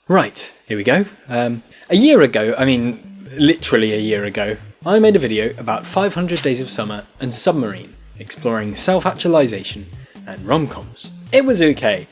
Right, here we go. A year ago, literally a year ago, I made a video about 500 Days of Summer and Submarine, exploring self-actualization and rom-coms. It was okay,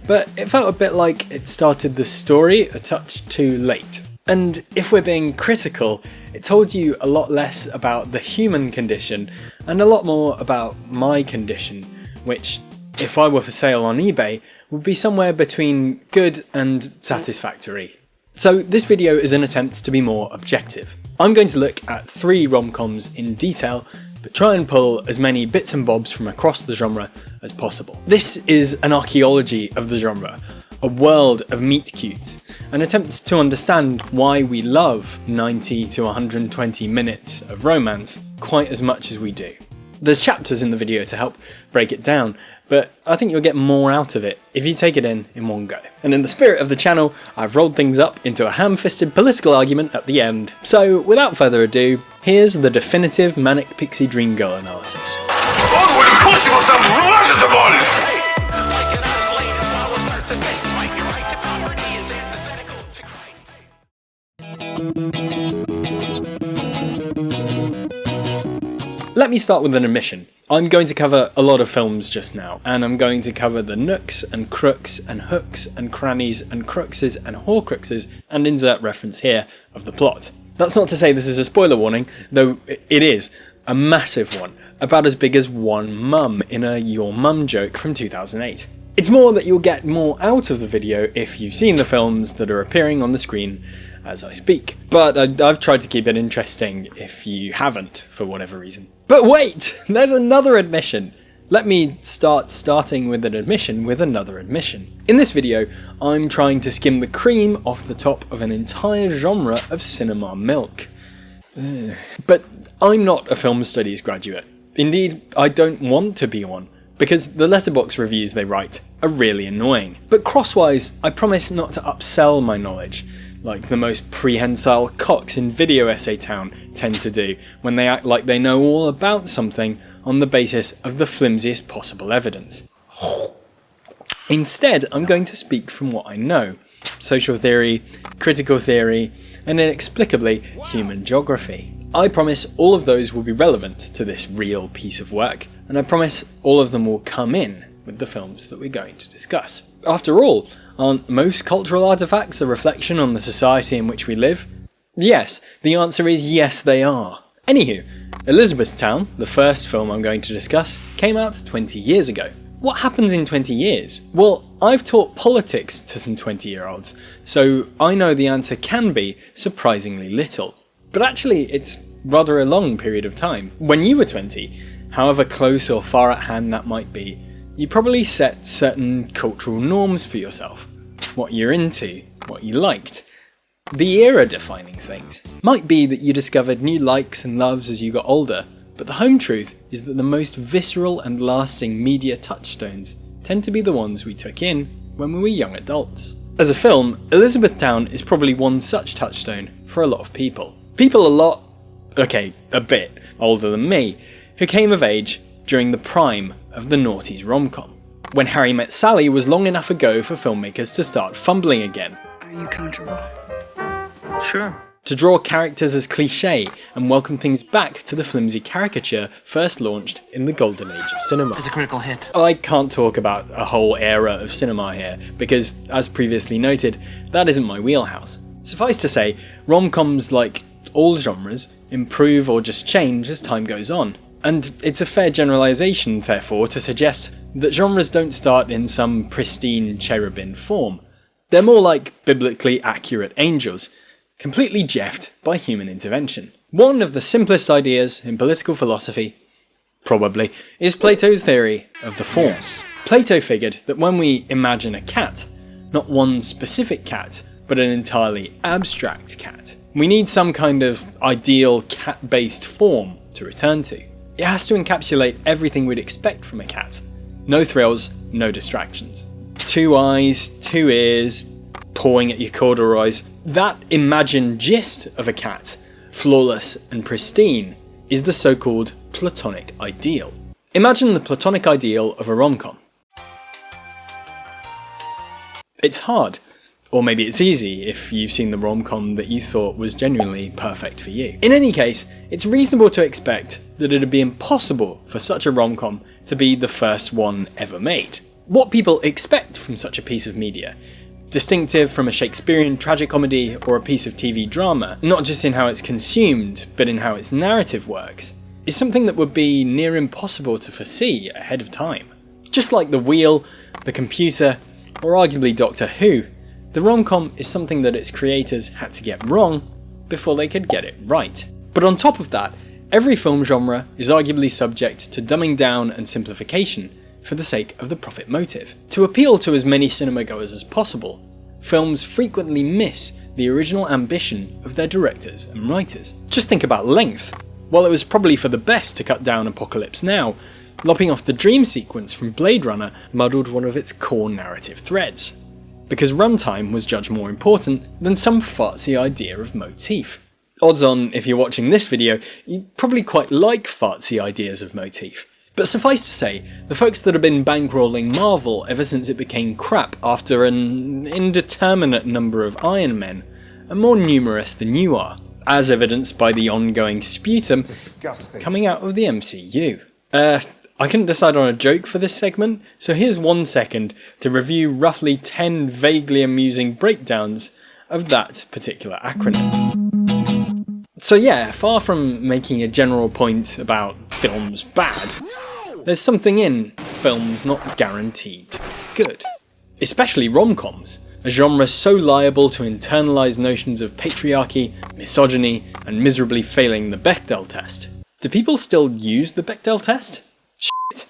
but it felt a bit like it started the story a touch too late. And if we're being critical, it told you a lot less about the human condition and a lot more about my condition, which, if I were for sale on eBay, would be somewhere between good and satisfactory. So this video is an attempt to be more objective. I'm going to look at 3 rom-coms in detail, but try and pull as many bits and bobs from across the genre as possible. This is an archaeology of the genre, a world of meet-cutes, an attempt to understand why we love 90 to 120 minutes of romance quite as much as we do. There's chapters in the video to help break it down, but I think you'll get more out of it if you take it in one go. And in the spirit of the channel, I've rolled things up into a ham-fisted political argument at the end. So without further ado, here's the definitive Manic Pixie Dream Girl analysis. Oh, well, of course you must have vegetables! Let me start with an admission. I'm going to cover a lot of films just now, and I'm going to cover the nooks and crooks and hooks and crannies and cruxes and horcruxes and insert reference here of the plot. That's not to say this is a spoiler warning, though it is a massive one, about as big as one mum in a Your Mum joke from 2008. It's more that you'll get more out of the video if you've seen the films that are appearing on the screen as I speak. But I've tried to keep it interesting if you haven't, for whatever reason. But wait! There's another admission! Let me starting with an admission with another admission. In this video, I'm trying to skim the cream off the top of an entire genre of cinema milk. But I'm not a film studies graduate. Indeed, I don't want to be one, because the letterbox reviews they write are really annoying. But crosswise, I promise not to upsell my knowledge, like the most prehensile cocks in Elizabethtown tend to do when they act like they know all about something on the basis of the flimsiest possible evidence. Instead, I'm going to speak from what I know: social theory, critical theory, and inexplicably human geography. I promise all of those will be relevant to this real piece of work, and I promise all of them will come in with the films that we're going to discuss. After all, aren't most cultural artifacts a reflection on the society in which we live? Yes, the answer is yes they are. Anywho, Elizabethtown, the first film I'm going to discuss, came out 20 years ago. What happens in 20 years? Well, I've taught politics to some 20-year-olds, so I know the answer can be surprisingly little. But actually, it's rather a long period of time. When you were 20, however close or far at hand that might be, you probably set certain cultural norms for yourself. What you're into, what you liked. The era-defining things. Might be that you discovered new likes and loves as you got older, but the home truth is that the most visceral and lasting media touchstones tend to be the ones we took in when we were young adults. As a film, Elizabethtown is probably one such touchstone for a lot of people. People a bit older than me, who came of age during the prime of the noughties rom-com, when Harry Met Sally was long enough ago for filmmakers to start fumbling again. Are you comfortable? Sure. To draw characters as cliché and welcome things back to the flimsy caricature first launched in the golden age of cinema. It's a critical hit. I can't talk about a whole era of cinema here, because, as previously noted, that isn't my wheelhouse. Suffice to say, rom-coms, like all genres, improve or just change as time goes on. And it's a fair generalisation, therefore, to suggest that genres don't start in some pristine cherubim form. They're more like biblically accurate angels, completely jeffed by human intervention. One of the simplest ideas in political philosophy, probably, is Plato's theory of the forms. Plato figured that when we imagine a cat, not one specific cat, but an entirely abstract cat, we need some kind of ideal cat-based form to return to. It has to encapsulate everything we'd expect from a cat. No thrills, no distractions. 2 eyes, 2 ears, pawing at your corduroys. That imagined gist of a cat, flawless and pristine, is the so-called platonic ideal. Imagine the platonic ideal of a rom-com. It's hard. Or maybe it's easy if you've seen the rom-com that you thought was genuinely perfect for you. In any case, it's reasonable to expect that it'd be impossible for such a rom-com to be the first one ever made. What people expect from such a piece of media, distinctive from a Shakespearean tragicomedy or a piece of TV drama, not just in how it's consumed, but in how its narrative works, is something that would be near impossible to foresee ahead of time. Just like The Wheel, The Computer, or arguably Doctor Who, the rom-com is something that its creators had to get wrong before they could get it right. But on top of that, every film genre is arguably subject to dumbing down and simplification for the sake of the profit motive. To appeal to as many cinema goers as possible, films frequently miss the original ambition of their directors and writers. Just think about length. While it was probably for the best to cut down Apocalypse Now, lopping off the dream sequence from Blade Runner muddled one of its core narrative threads, because runtime was judged more important than some fartsy idea of motif. Odds on, if you're watching this video, you probably quite like fartsy ideas of motif. But suffice to say, the folks that have been bankrolling Marvel ever since it became crap after an indeterminate number of Iron Men are more numerous than you are, as evidenced by the ongoing sputum coming out of the MCU. I couldn't decide on a joke for this segment, so here's 1 second to review roughly 10 vaguely amusing breakdowns of that particular acronym. So yeah, far from making a general point about films bad, there's something in films not guaranteed good. Especially rom-coms, a genre so liable to internalise notions of patriarchy, misogyny, and miserably failing the Bechdel test. Do people still use the Bechdel test? Shit.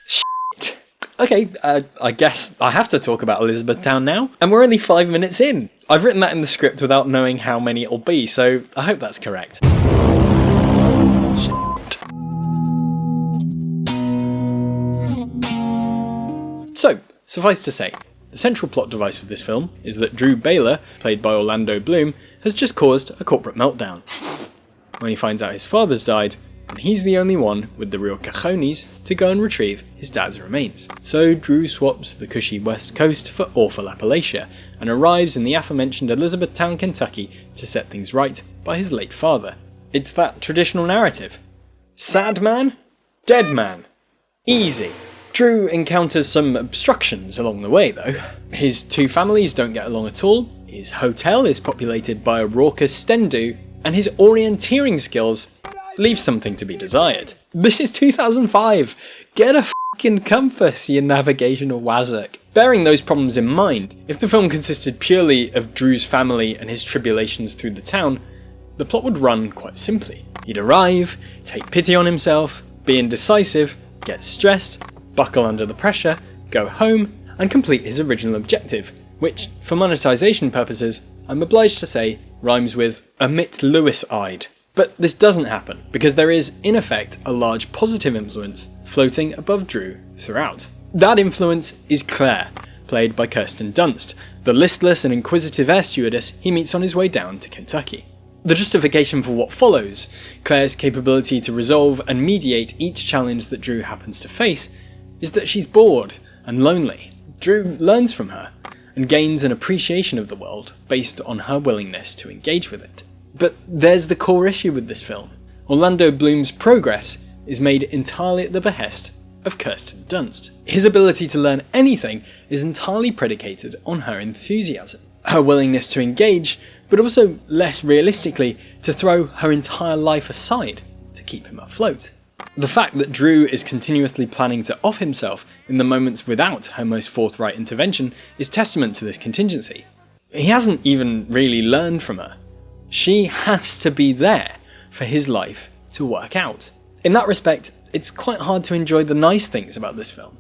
Shit. Okay, I guess I have to talk about Elizabethtown now, and we're only 5 minutes in. I've written that in the script without knowing how many it'll be, so I hope that's correct. So, suffice to say, the central plot device of this film is that Drew Baylor, played by Orlando Bloom, has just caused a corporate meltdown. When he finds out his father's died, and he's the only one with the real cojones to go and retrieve his dad's remains. So Drew swaps the cushy West Coast for awful Appalachia, and arrives in the aforementioned Elizabethtown, Kentucky to set things right by his late father. It's that traditional narrative. Sad man? Dead man. Easy. Drew encounters some obstructions along the way though. His two families don't get along at all, his hotel is populated by a raucous Stendu, and his orienteering skills leave something to be desired. This is 2005! Get a fucking compass, you navigational wazzock. Bearing those problems in mind, if the film consisted purely of Drew's family and his tribulations through the town, the plot would run quite simply. He'd arrive, take pity on himself, be indecisive, get stressed, buckle under the pressure, go home, and complete his original objective, which, for monetization purposes, I'm obliged to say, rhymes with "emit Lewis-eyed." But this doesn't happen, because there is, in effect, a large positive influence floating above Drew throughout. That influence is Claire, played by Kirsten Dunst, the listless and inquisitive air stewardess he meets on his way down to Kentucky. The justification for what follows, Claire's capability to resolve and mediate each challenge that Drew happens to face, is that she's bored and lonely. Drew learns from her, and gains an appreciation of the world based on her willingness to engage with it. But there's the core issue with this film. Orlando Bloom's progress is made entirely at the behest of Kirsten Dunst. His ability to learn anything is entirely predicated on her enthusiasm, her willingness to engage, but also, less realistically, to throw her entire life aside to keep him afloat. The fact that Drew is continuously planning to off himself in the moments without her most forthright intervention is testament to this contingency. He hasn't even really learned from her. She has to be there for his life to work out. In that respect, it's quite hard to enjoy the nice things about this film.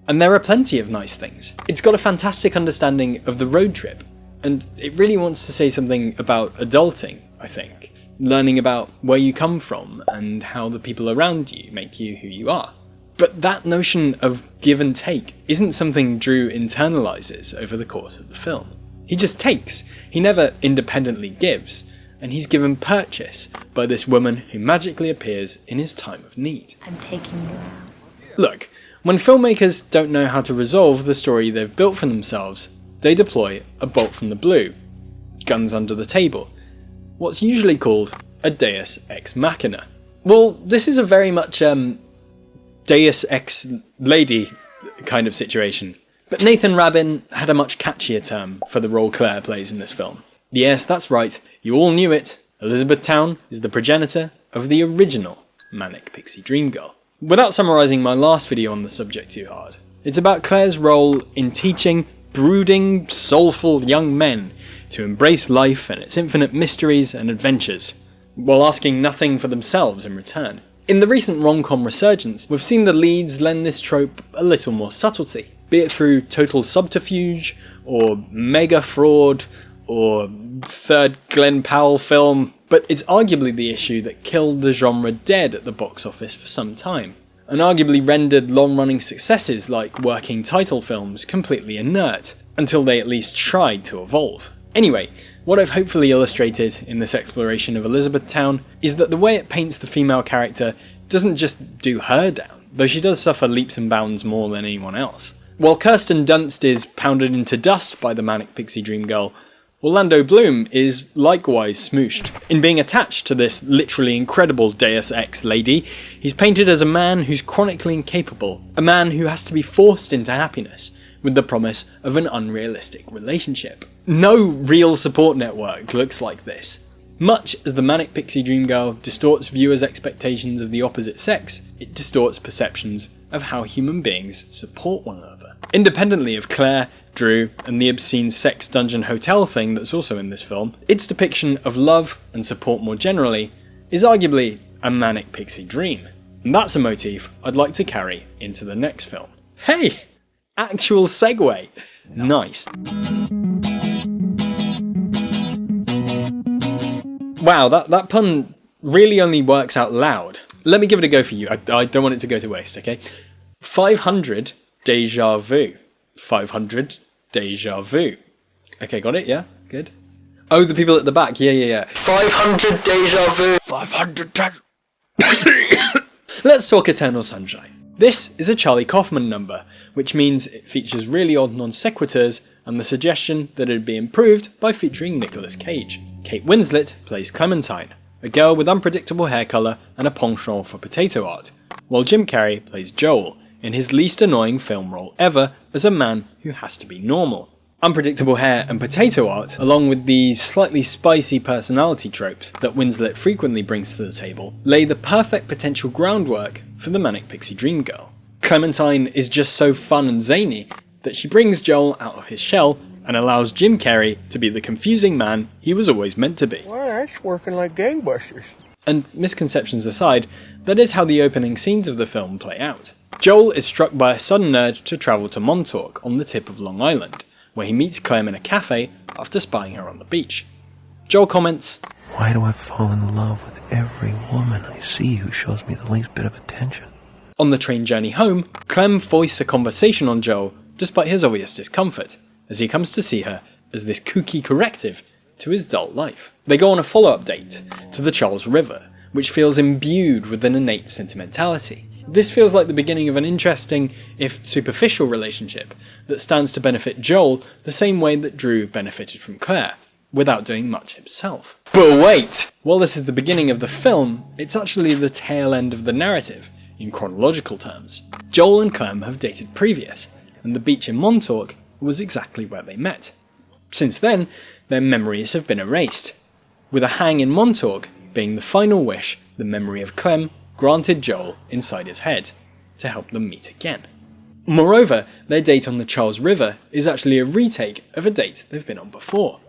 And there are plenty of nice things. It's got a fantastic understanding of the road trip, and it really wants to say something about adulting, I think. Learning about where you come from and how the people around you make you who you are. But that notion of give and take isn't something Drew internalises over the course of the film. He just takes. He never independently gives, and he's given purchase by this woman who magically appears in his time of need. I'm taking you out. Look, when filmmakers don't know how to resolve the story they've built for themselves, they deploy a bolt from the blue, guns under the table, what's usually called a deus ex machina. Well, this is a very much deus ex lady kind of situation. But Nathan Rabin had a much catchier term for the role Claire plays in this film. Yes, that's right, you all knew it. Elizabethtown is the progenitor of the original Manic Pixie Dream Girl. Without summarising my last video on the subject too hard, it's about Claire's role in teaching brooding, soulful young men to embrace life and its infinite mysteries and adventures, while asking nothing for themselves in return. In the recent rom-com resurgence, we've seen the leads lend this trope a little more subtlety, be it through total subterfuge, or mega fraud, or third Glenn Powell film, but it's arguably the issue that killed the genre dead at the box office for some time, and arguably rendered long-running successes like working title films completely inert, until they at least tried to evolve. Anyway, what I've hopefully illustrated in this exploration of Elizabethtown is that the way it paints the female character doesn't just do her down, though she does suffer leaps and bounds more than anyone else. While Kirsten Dunst is pounded into dust by the Manic Pixie Dream Girl, Orlando Bloom is likewise smooshed. In being attached to this literally incredible deus ex lady, he's painted as a man who's chronically incapable, a man who has to be forced into happiness, with the promise of an unrealistic relationship. No real support network looks like this. Much as the Manic Pixie Dream Girl distorts viewers' expectations of the opposite sex, it distorts perceptions of how human beings support one another. Independently of Claire, Drew, and the obscene sex dungeon hotel thing that's also in this film, its depiction of love and support more generally is arguably a manic pixie dream. And that's a motif I'd like to carry into the next film. Hey! Actual segue! Nice. Wow, that pun really only works out loud. Let me give it a go for you. I don't want it to go to waste, okay? 500 déjà vu. 500 déjà vu. Okay, got it? Yeah? Good. Oh, the people at the back. Yeah. 500 déjà vu. 500 Let's talk Eternal Sunshine. This is a Charlie Kaufman number, which means it features really odd non sequiturs and the suggestion that it would be improved by featuring Nicolas Cage. Kate Winslet plays Clementine, a girl with unpredictable hair colour and a penchant for potato art, while Jim Carrey plays Joel, in his least annoying film role ever as a man who has to be normal. Unpredictable hair and potato art, along with these slightly spicy personality tropes that Winslet frequently brings to the table, lay the perfect potential groundwork for the Manic Pixie Dream Girl. Clementine is just so fun and zany that she brings Joel out of his shell and allows Jim Carrey to be the confusing man he was always meant to be. Well, that's working like gangbusters. And misconceptions aside, that is how the opening scenes of the film play out. Joel is struck by a sudden urge to travel to Montauk on the tip of Long Island, where he meets Clem in a cafe after spying her on the beach. Joel comments, "Why do I fall in love with every woman I see who shows me the least bit of attention?" On the train journey home, Clem foists a conversation on Joel despite his obvious discomfort, as he comes to see her as this kooky corrective to his dull life. They go on a follow-up date to the Charles River, which feels imbued with an innate sentimentality. This feels like the beginning of an interesting, if superficial, relationship that stands to benefit Joel the same way that Drew benefited from Claire, without doing much himself. But wait! While this is the beginning of the film, it's actually the tail end of the narrative, in chronological terms. Joel and Clem have dated previous, and the beach in Montauk was exactly where they met. Since then, their memories have been erased, with a hang in Montauk being the final wish the memory of Clem granted Joel inside his head, to help them meet again. Moreover, their date on the Charles River is actually a retake of a date they've been on before,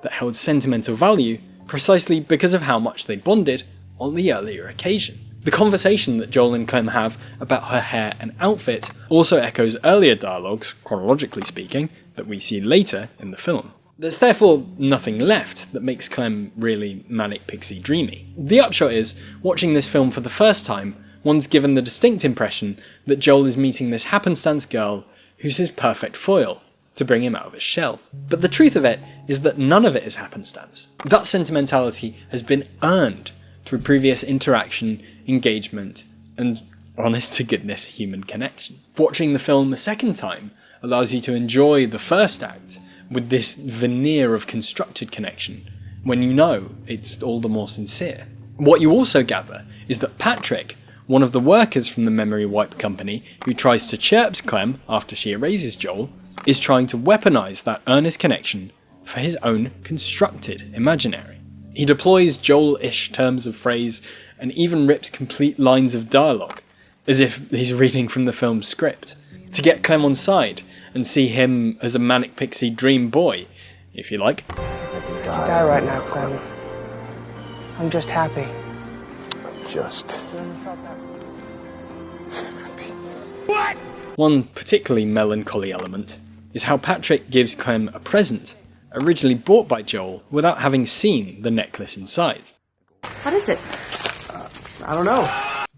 that held sentimental value precisely because of how much they bonded on the earlier occasion. The conversation that Joel and Clem have about her hair and outfit also echoes earlier dialogues, chronologically speaking, that we see later in the film. There's therefore nothing left that makes Clem really manic pixie dreamy. The upshot is, watching this film for the first time, one's given the distinct impression that Joel is meeting this happenstance girl who's his perfect foil to bring him out of his shell. But the truth of it is that none of it is happenstance. That sentimentality has been earned through previous interaction, engagement, and honest-to-goodness human connection. Watching the film a second time allows you to enjoy the first act with this veneer of constructed connection, when you know it's all the more sincere. What you also gather is that Patrick, one of the workers from the memory wipe company who tries to chirps Clem after she erases Joel, is trying to weaponise that earnest connection for his own constructed imaginary. He deploys Joel-ish terms of phrase and even rips complete lines of dialogue, as if he's reading from the film's script, to get Clem on side and see him as a Manic Pixie dream boy, if you like. Die right now, Clem. I'm just happy. Just. One particularly melancholy element is how Patrick gives Clem a present, originally bought by Joel without having seen the necklace inside. What is it? I don't know.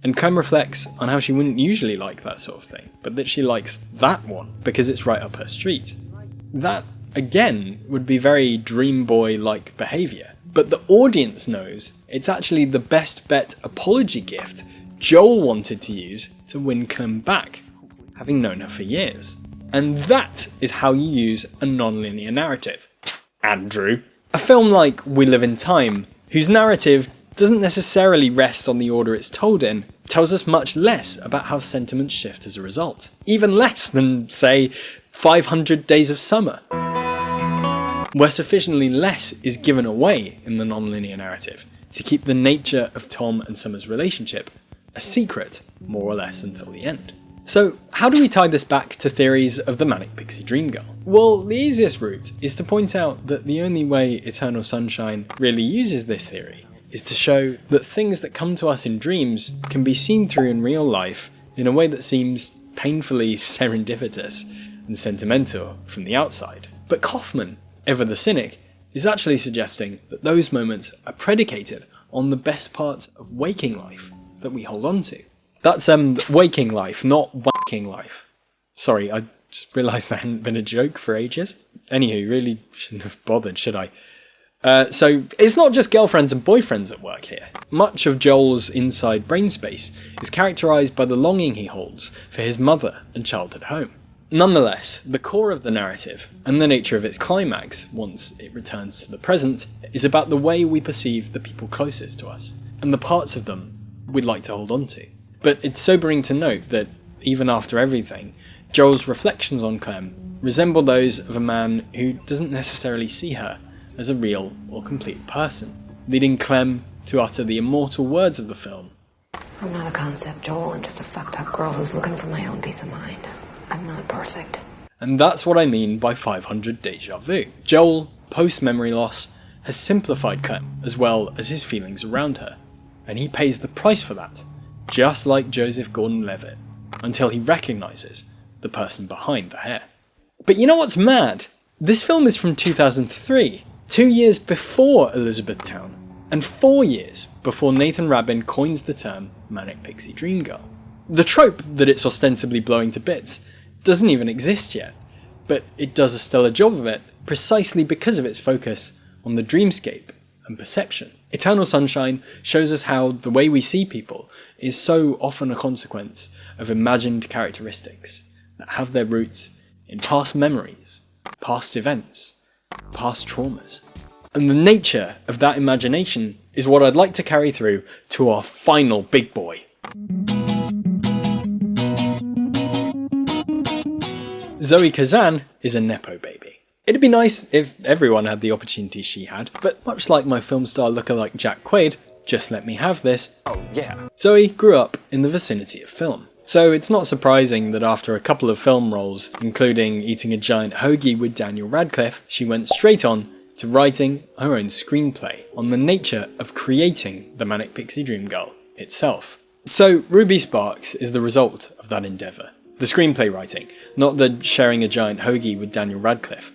And Clem reflects on how she wouldn't usually like that sort of thing, but that she likes that one because it's right up her street. That, again, would be very Dream Boy-like behaviour, but the audience knows it's actually the best bet apology gift Joel wanted to use to win Clem back, having known her for years. And that is how you use a non-linear narrative. Andrew. A film like We Live in Time, whose narrative doesn't necessarily rest on the order it's told in, tells us much less about how sentiments shift as a result. Even less than, say, 500 Days of Summer, where sufficiently less is given away in the non-linear narrative to keep the nature of Tom and Summer's relationship a secret, more or less, until the end. So, how do we tie this back to theories of the Manic Pixie Dream Girl? Well, the easiest route is to point out that the only way Eternal Sunshine really uses this theory is to show that things that come to us in dreams can be seen through in real life in a way that seems painfully serendipitous and sentimental from the outside. But Kaufman, ever the cynic, is actually suggesting that those moments are predicated on the best parts of waking life that we hold on to. That's waking life, not whacking life. Sorry, I just realised that hadn't been a joke for ages. Anywho, really shouldn't have bothered, should I? So, it's not just girlfriends and boyfriends at work here. Much of Joel's inside brain space is characterised by the longing he holds for his mother and childhood home. Nonetheless, the core of the narrative, and the nature of its climax, once it returns to the present, is about the way we perceive the people closest to us, and the parts of them we'd like to hold on to. But it's sobering to note that, even after everything, Joel's reflections on Clem resemble those of a man who doesn't necessarily see her as a real or complete person, leading Clem to utter the immortal words of the film. I'm not a concept, Joel. I'm just a fucked up girl who's looking for my own peace of mind. I'm not perfect. And that's what I mean by 500 Deja Vu. Joel, post-memory loss, has simplified Clem as well as his feelings around her, and he pays the price for that, just like Joseph Gordon-Levitt, until he recognises the person behind the hair. But you know what's mad? This film is from 2003, 2 years before Elizabethtown, and 4 years before Nathan Rabin coins the term Manic Pixie Dream Girl. The trope that it's ostensibly blowing to bits doesn't even exist yet, but it does a stellar job of it precisely because of its focus on the dreamscape and perception. Eternal Sunshine shows us how the way we see people is so often a consequence of imagined characteristics that have their roots in past memories, past events, past traumas. And the nature of that imagination is what I'd like to carry through to our final big boy. Zoe Kazan is a nepo baby. It'd be nice if everyone had the opportunities she had, but much like my film star lookalike Jack Quaid, just let me have this. Oh, yeah. Zoe grew up in the vicinity of film. So it's not surprising that after a couple of film roles, including eating a giant hoagie with Daniel Radcliffe, she went straight on to writing her own screenplay on the nature of creating the Manic Pixie Dream Girl itself. So Ruby Sparks is the result of that endeavour. The screenplay writing, not the sharing a giant hoagie with Daniel Radcliffe.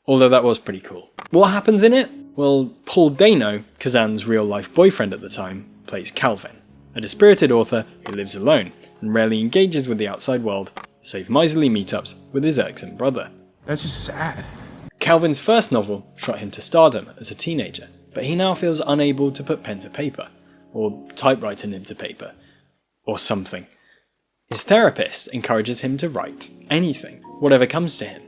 Although that was pretty cool. What happens in it? Well, Paul Dano, Kazan's real-life boyfriend at the time, plays Calvin, a dispirited author who lives alone and rarely engages with the outside world, save miserly meetups with his irksome brother. That's just sad. Calvin's first novel shot him to stardom as a teenager, but he now feels unable to put pen to paper, or typewrite a nib to paper, or something. His therapist encourages him to write anything, whatever comes to him,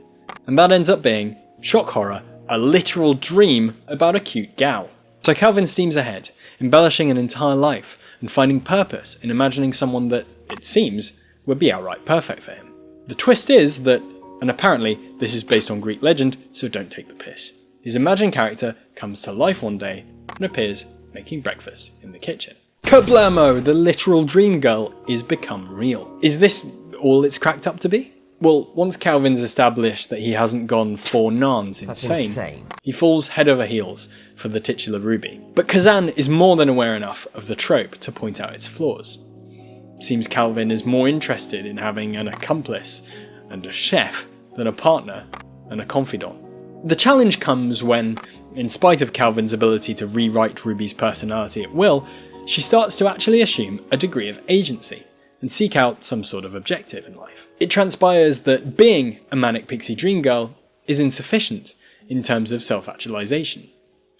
and that ends up being, shock horror, a literal dream about a cute gal. So Calvin steams ahead, embellishing an entire life and finding purpose in imagining someone that, it seems, would be outright perfect for him. The twist is that, and apparently this is based on Greek legend, so don't take the piss, his imagined character comes to life one day and appears making breakfast in the kitchen. Kablamo! The literal dream girl is become real. Is this all it's cracked up to be? Well, once Calvin's established that he hasn't gone 4 nans insane, he falls head over heels for the titular Ruby. But Kazan is more than aware enough of the trope to point out its flaws. Seems Calvin is more interested in having an accomplice and a chef than a partner and a confidant. The challenge comes when, in spite of Calvin's ability to rewrite Ruby's personality at will, she starts to actually assume a degree of agency and seek out some sort of objective in life. It transpires that being a manic pixie dream girl is insufficient in terms of self-actualization,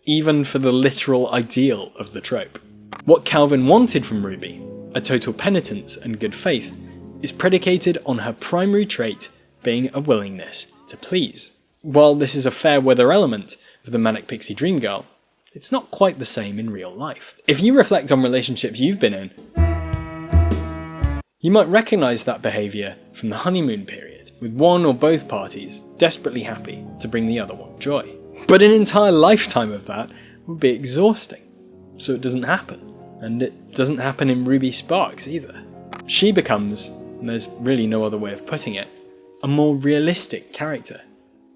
even for the literal ideal of the trope. What Calvin wanted from Ruby, a total penitence and good faith, is predicated on her primary trait being a willingness to please. While this is a fair weather element of the manic pixie dream girl, it's not quite the same in real life. If you reflect on relationships you've been in, you might recognise that behaviour from the honeymoon period, with one or both parties desperately happy to bring the other one joy. But an entire lifetime of that would be exhausting, so it doesn't happen. And it doesn't happen in Ruby Sparks either. She becomes, and there's really no other way of putting it, a more realistic character,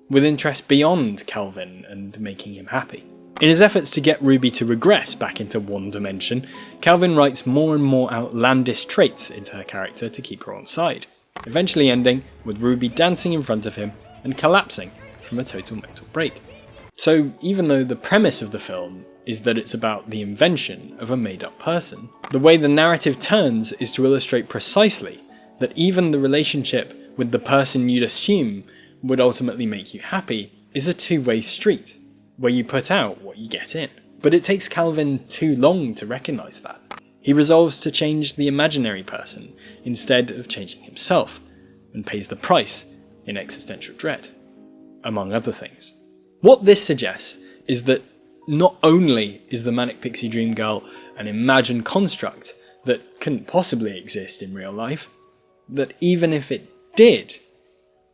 with interest beyond Calvin and making him happy. In his efforts to get Ruby to regress back into one dimension, Calvin writes more and more outlandish traits into her character to keep her on side, eventually ending with Ruby dancing in front of him and collapsing from a total mental break. So even though the premise of the film is that it's about the invention of a made-up person, the way the narrative turns is to illustrate precisely that even the relationship with the person you'd assume would ultimately make you happy is a two-way street, where you put out what you get in. But it takes Calvin too long to recognise that. He resolves to change the imaginary person instead of changing himself, and pays the price in existential dread, among other things. What this suggests is that not only is the manic pixie dream girl an imagined construct that couldn't possibly exist in real life, that even if it did,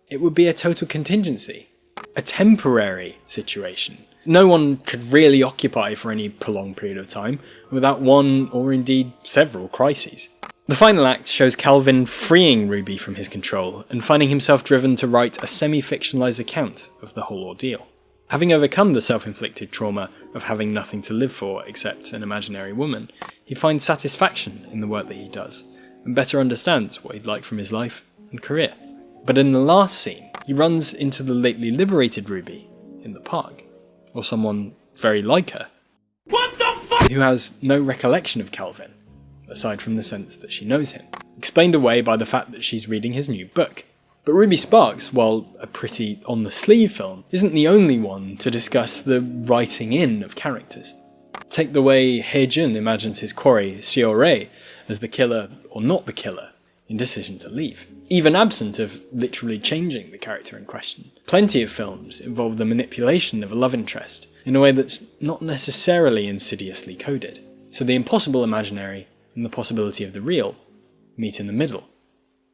it would be a total contingency, a temporary situation. No one could really occupy for any prolonged period of time without one or indeed several crises. The final act shows Calvin freeing Ruby from his control and finding himself driven to write a semi-fictionalised account of the whole ordeal. Having overcome the self-inflicted trauma of having nothing to live for except an imaginary woman, he finds satisfaction in the work that he does, and better understands what he'd like from his life and career. But in the last scene, he runs into the lately liberated Ruby in the park, or someone very like her, who has no recollection of Calvin, aside from the sense that she knows him, explained away by the fact that she's reading his new book. But Ruby Sparks, while a pretty on-the-sleeve film, isn't the only one to discuss the writing in of characters. Take the way Hye-jun imagines his quarry, Seo-rae, as the killer or not the killer in Decision to Leave, even absent of literally changing the character in question. Plenty of films involve the manipulation of a love interest in a way that's not necessarily insidiously coded. So the impossible imaginary and the possibility of the real meet in the middle,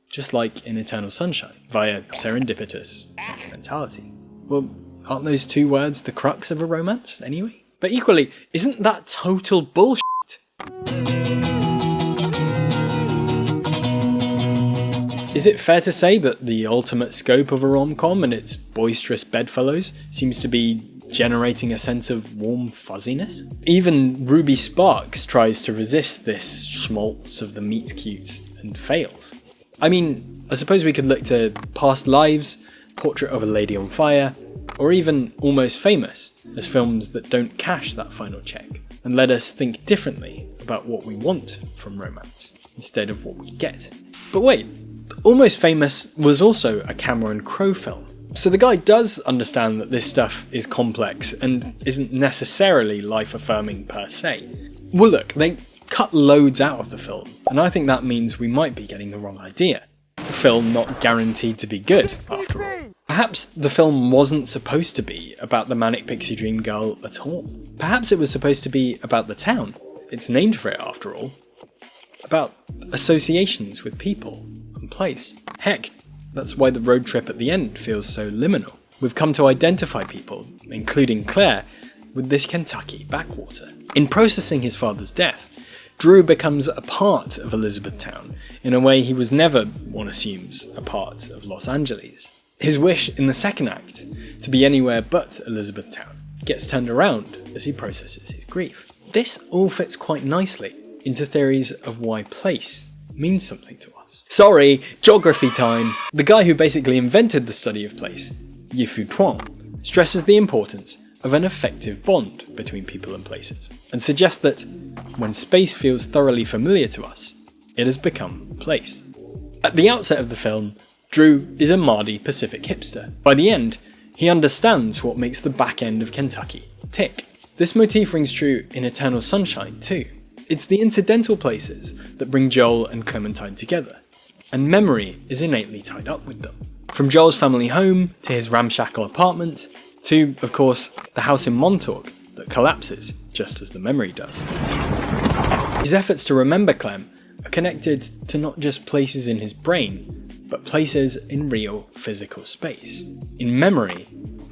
just like in Eternal Sunshine, via serendipitous sentimentality. Well, aren't those two words the crux of a romance, anyway? But equally, isn't that total bullshit? Is it fair to say that the ultimate scope of a rom-com and its boisterous bedfellows seems to be generating a sense of warm fuzziness? Even Ruby Sparks tries to resist this schmaltz of the meet cute and fails. I mean, I suppose we could look to Past Lives, Portrait of a Lady on Fire, or even Almost Famous as films that don't cash that final check and let us think differently about what we want from romance instead of what we get. But wait, Almost Famous was also a Cameron Crowe film, so the guy does understand that this stuff is complex and isn't necessarily life-affirming per se. Well look, they cut loads out of the film, and I think that means we might be getting the wrong idea. The film not guaranteed to be good, after all. Perhaps the film wasn't supposed to be about the Manic Pixie Dream Girl at all. Perhaps it was supposed to be about the town. It's named for it, after all. About associations with people and place. Heck, that's why the road trip at the end feels so liminal. We've come to identify people, including Claire, with this Kentucky backwater. In processing his father's death, Drew becomes a part of Elizabethtown in a way he was never, one assumes, a part of Los Angeles. His wish in the second act to be anywhere but Elizabethtown gets turned around as he processes his grief. This all fits quite nicely into theories of why place means something to us. Sorry, geography time! The guy who basically invented the study of place, Yifu Tuan, stresses the importance of an effective bond between people and places, and suggests that when space feels thoroughly familiar to us, it has become place. At the outset of the film, Drew is a Mardy Pacific hipster. By the end, he understands what makes the back end of Kentucky tick. This motif rings true in Eternal Sunshine too. It's the incidental places that bring Joel and Clementine together, and memory is innately tied up with them. From Joel's family home, to his ramshackle apartment, to, of course, the house in Montauk that collapses just as the memory does. His efforts to remember Clem are connected to not just places in his brain, but places in real physical space. In memory,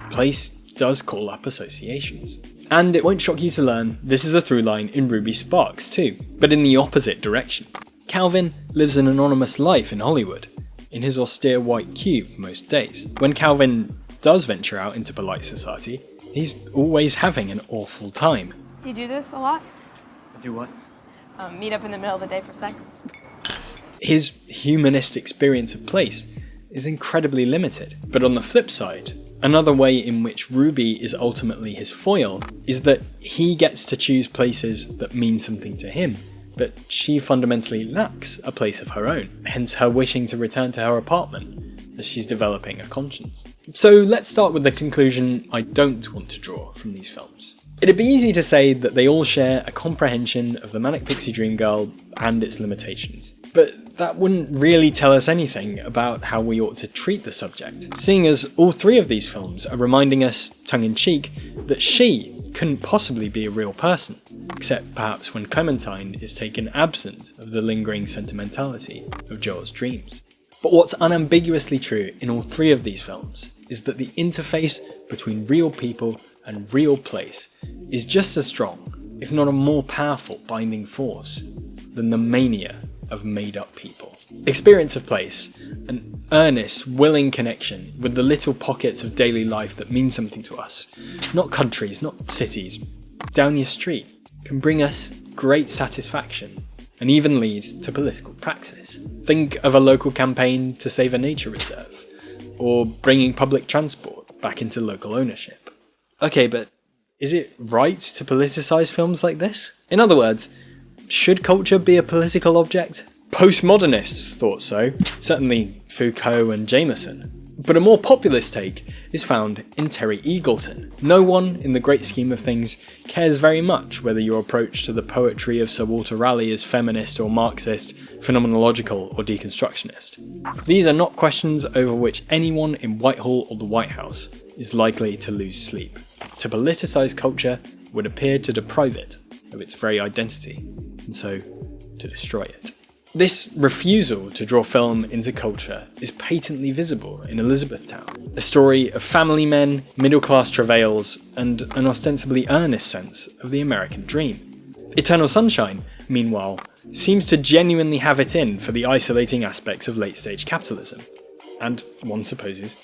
place does call up associations. And it won't shock you to learn this is a through line in Ruby Sparks too, but in the opposite direction. Calvin lives an anonymous life in Hollywood, in his austere white cube most days. When Calvin does venture out into polite society, he's always having an awful time. Do you do this a lot? Do what? Meet up in the middle of the day for sex? His humanist experience of place is incredibly limited. But on the flip side, another way in which Ruby is ultimately his foil is that he gets to choose places that mean something to him, but she fundamentally lacks a place of her own, hence her wishing to return to her apartment as she's developing a conscience. So let's start with the conclusion I don't want to draw from these films. It'd be easy to say that they all share a comprehension of the Manic Pixie Dream Girl and its limitations, but that wouldn't really tell us anything about how we ought to treat the subject, seeing as all three of these films are reminding us, tongue-in-cheek, that she couldn't possibly be a real person, except perhaps when Clementine is taken absent of the lingering sentimentality of Joel's dreams. But what's unambiguously true in all three of these films is that the interface between real people and real place is just as strong, if not a more powerful binding force, than the mania of made-up people. Experience of place, an earnest, willing connection with the little pockets of daily life that mean something to us, not countries, not cities, down your street, can bring us great satisfaction and even lead to political praxis. Think of a local campaign to save a nature reserve, or bringing public transport back into local ownership. Okay, but is it right to politicise films like this? In other words, should culture be a political object? Postmodernists thought so, certainly Foucault and Jameson. But a more populist take is found in Terry Eagleton. No one, in the great scheme of things, cares very much whether your approach to the poetry of Sir Walter Raleigh is feminist or Marxist, phenomenological or deconstructionist. These are not questions over which anyone in Whitehall or the White House is likely to lose sleep. To politicise culture would appear to deprive it of its very identity, and so to destroy it. This refusal to draw film into culture is patently visible in Elizabethtown, a story of family men, middle-class travails, and an ostensibly earnest sense of the American dream. Eternal Sunshine, meanwhile, seems to genuinely have it in for the isolating aspects of late-stage capitalism, and, one supposes,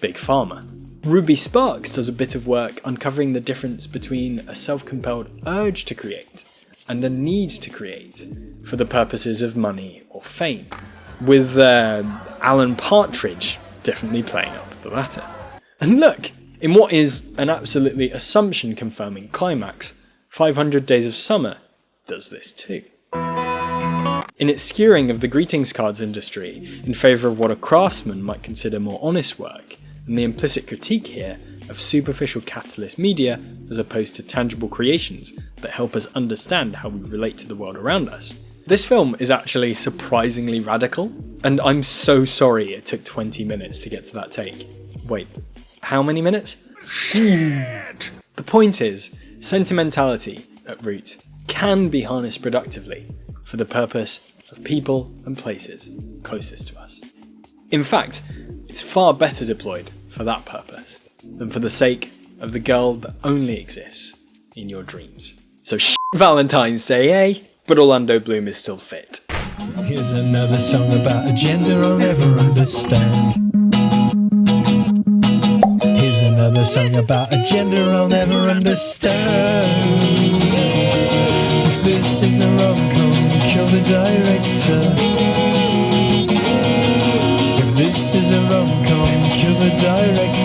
Big Pharma. Ruby Sparks does a bit of work uncovering the difference between a self-compelled urge to create and a need to create for the purposes of money or fame, with Alan Partridge definitely playing up the latter. And look, in what is an absolutely assumption-confirming climax, 500 Days of Summer does this too. In its skewering of the greetings cards industry in favour of what a craftsman might consider more honest work, and the implicit critique here of superficial capitalist media as opposed to tangible creations that help us understand how we relate to the world around us. This film is actually surprisingly radical, and I'm so sorry it took 20 minutes to get to that take. Wait, how many minutes? Shit! The point is, sentimentality, at root, can be harnessed productively for the purpose of people and places closest to us. In fact, it's far better deployed for that purpose than for the sake of the girl that only exists in your dreams. So Valentine's Day, eh? But Orlando Bloom is still fit. Here's another song about a gender I'll never understand. Here's another song about a gender I'll never understand. If this is a rom-com, kill the director. If this is a rom-com, kill the director.